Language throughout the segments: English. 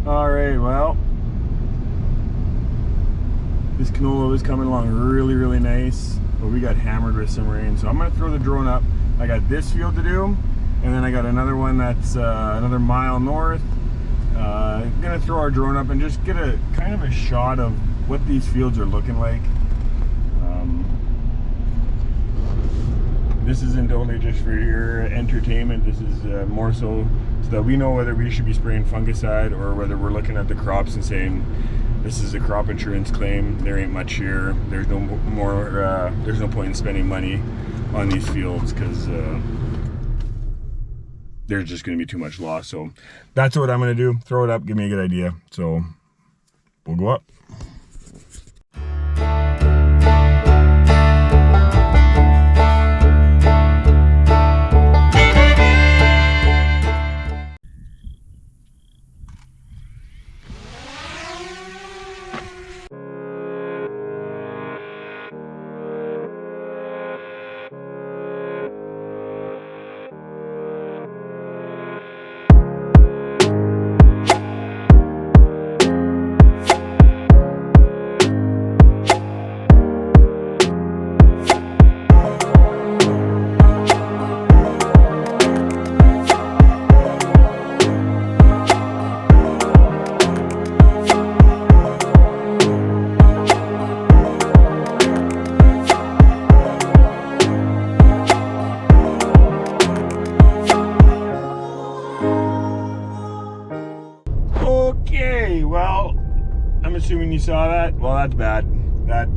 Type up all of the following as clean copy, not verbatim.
Alright, well, this canola was coming along really nice, but we got hammered with some rain. So I'm going to throw the drone up. I got this field to do, and then I got another one that's another mile north. I'm going to throw our drone up and just get a kind of a shot of what these fields are looking like. This isn't only just for your entertainment, this is more so that we know whether we should be spraying fungicide or whether we're looking at the crops and saying this is a crop insurance claim, there ain't much here, there's no more, there's no point in spending money on these fields because there's just going to be too much loss. So that's what I'm going to do, throw it up, give me a good idea. So we'll go up. Okay, well, I'm assuming you saw that. Well, that's bad. That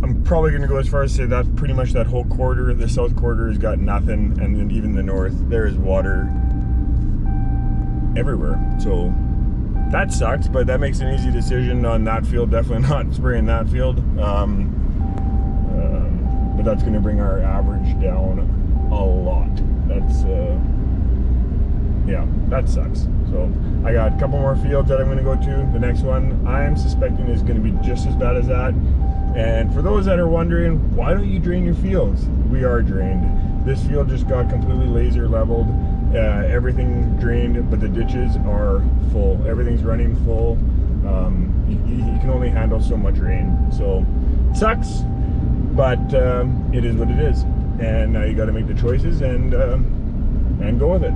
I'm probably going to go as far as say that pretty much that whole quarter, the south quarter, has got nothing, and then even the north, there is water everywhere. So that sucks, but that makes an easy decision on that field. Definitely not spraying that field. But that's going to bring our average down a lot. That's yeah, that sucks. So I got a couple more fields that I'm going to go to. The next one I am suspecting is going to be just as bad as that. And for those that are wondering, why don't you drain your fields? We are drained. This field just got completely laser leveled. Everything drained, but the ditches are full. Everything's running full. You can only handle so much rain. So it sucks, but it is what it is. And now you got to make the choices and go with it.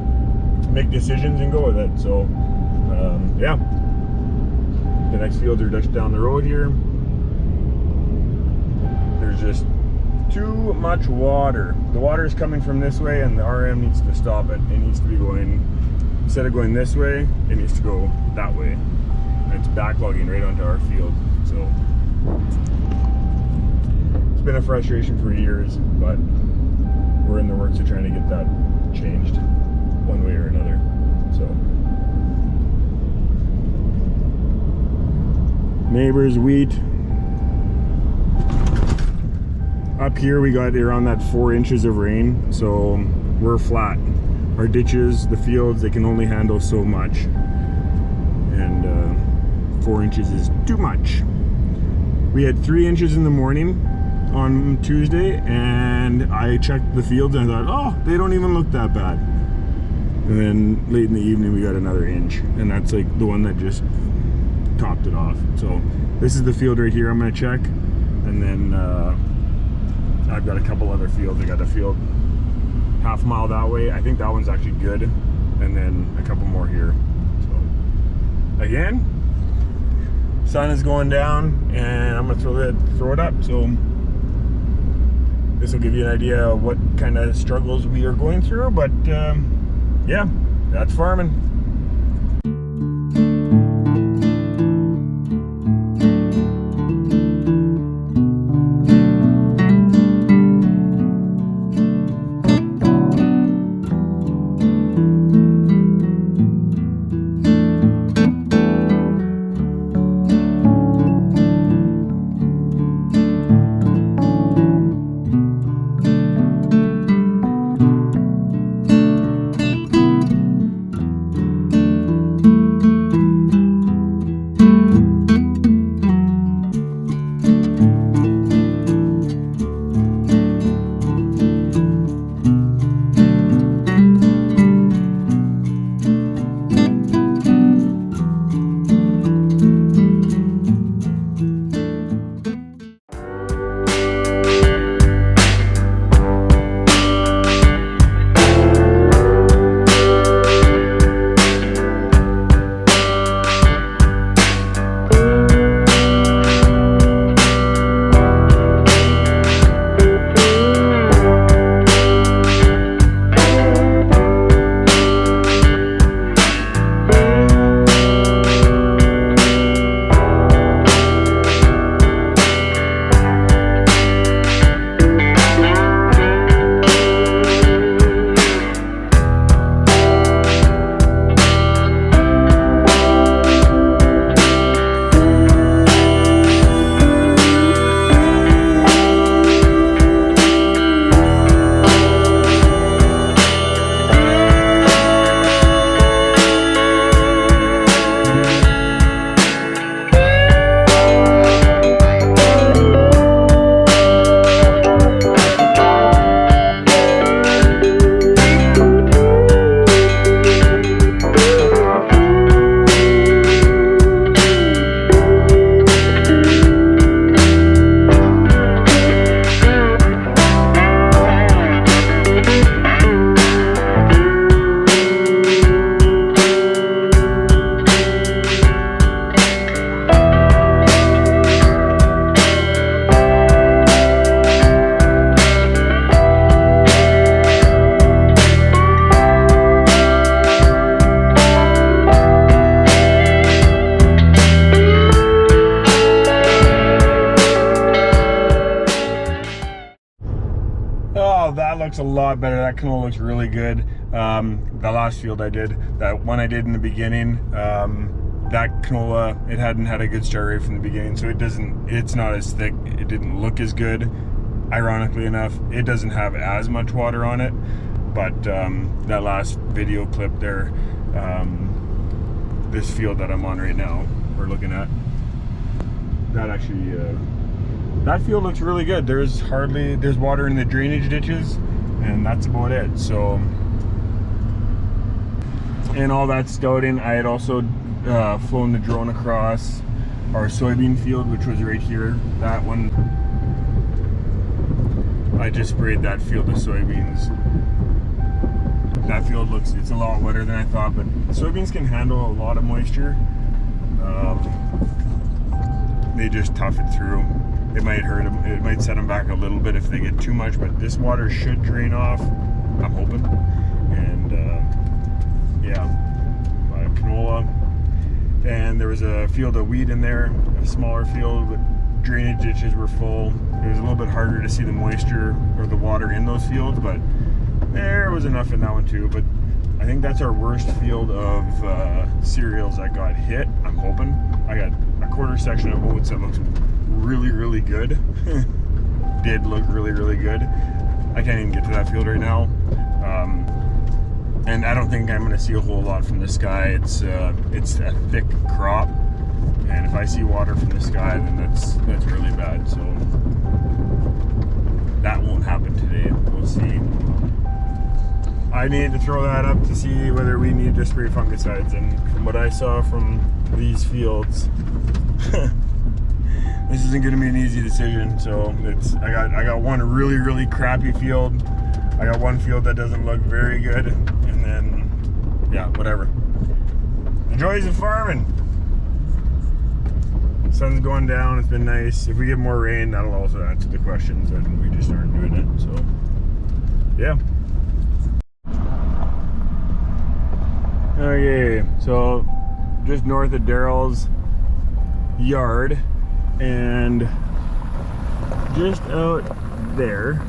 Make decisions and go with it. So yeah, the next fields are just down the road here. There's just too much water. The water is coming from this way and the RM needs to stop it. It needs to be going, instead of going this way, it needs to go that way. And it's backlogging right onto our field. So it's been a frustration for years, but we're in the works of trying to get that changed one way or another. So neighbors' wheat. Up here we got around that 4 inches of rain, so we're flat. Our ditches, the fields, they can only handle so much, and 4 inches is too much. We had 3 inches in the morning on Tuesday, and I checked the fields and I thought, oh, they don't even look that bad. And then late in the evening we got another inch, and that's like the one that just topped it off. So this is the field right here I'm going to check, and then I've got a couple other fields. I got a field half a mile that way. I think that one's actually good, and then a couple more here. So again, sun is going down, and I'm gonna throw it up. So this will give you an idea of what kind of struggles we are going through. But yeah, that's farming. a lot better. That canola looks really good. The last field I did, that one I did in the beginning, that canola, it hadn't had a good start rate from the beginning, so it's not as thick. It didn't look as good. Ironically enough, it doesn't have as much water on it, but that last video clip there, this field that I'm on right now, we're looking at, that actually, that field looks really good. There's water in the drainage ditches, and that's about it. So, and all that scouting, I had also flown the drone across our soybean field, which was right here. That one, I just sprayed that field of soybeans. That field it's a lot wetter than I thought, but soybeans can handle a lot of moisture. They just tough it through. It might hurt them, it might set them back a little bit if they get too much, but this water should drain off, I'm hoping. And yeah, canola. And there was a field of wheat in there, a smaller field, but drainage ditches were full. It was a little bit harder to see the moisture or the water in those fields, but there was enough in that one too. But I think that's our worst field of cereals that got hit, I'm hoping. I got a quarter section of oats that looks really, really good. Did look really, really good. I can't even get to that field right now. And I don't think I'm gonna see a whole lot from the sky. It's a thick crop, and if I see water from the sky, then that's really bad. So that won't happen today. We'll see. I need to throw that up to see whether we need to spray fungicides, and from what I saw from these fields, this isn't going to be an easy decision. So I got one really, really crappy field. I got one field that doesn't look very good, and then yeah, whatever. The joys of farming. Sun's going down. It's been nice. If we get more rain, that'll also answer the questions, and we just aren't doing it. So yeah. Okay, so just north of Daryl's yard, and just out there,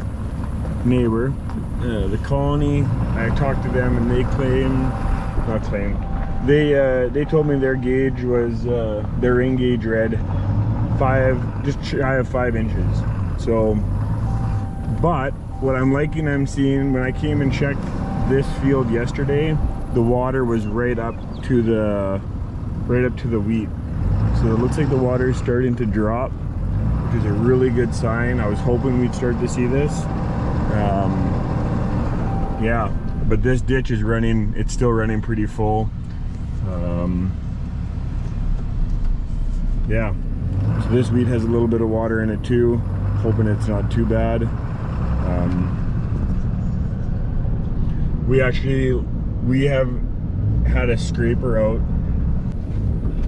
neighbor, the Colony, I talked to them, and they told me their gauge was, their rain gauge read just shy of 5 inches. So, but what I'm seeing, when I came and checked this field yesterday, the water was right up to the wheat. So it looks like the water is starting to drop, which is a really good sign. I was hoping we'd start to see this. Yeah, but this ditch is running, it's still running pretty full. Yeah, so this wheat has a little bit of water in it too. Hoping it's not too bad. We have had a scraper out.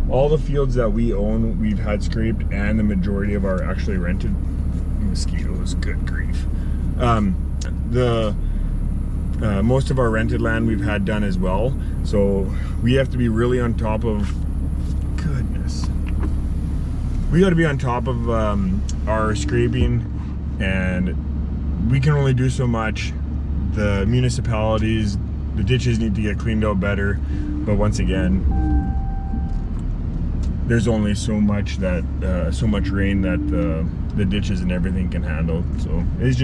All the fields that we own, we've had scraped, and the majority of our actually rented mosquitoes, good grief. Most of our rented land we've had done as well. So we have to be really on top of, goodness. We got to be on top of our scraping, and we can only do so much. The municipalities, the ditches need to get cleaned out better, but once again, there's only so much rain that the ditches and everything can handle. So it's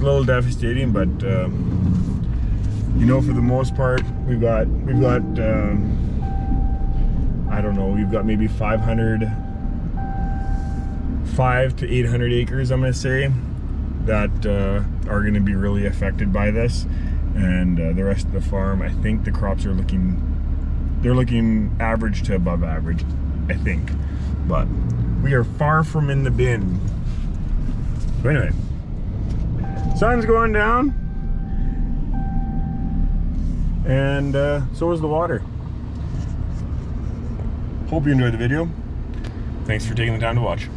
a little devastating, but you know, for the most part, we've got I don't know, we've got maybe 500 to 800 acres, I'm gonna say, that are going to be really affected by this, and the rest of the farm, I think the crops are looking average to above average, I think, but we are far from in the bin. So anyway, sun's going down, and so is the water. Hope you enjoyed the video. Thanks for taking the time to watch.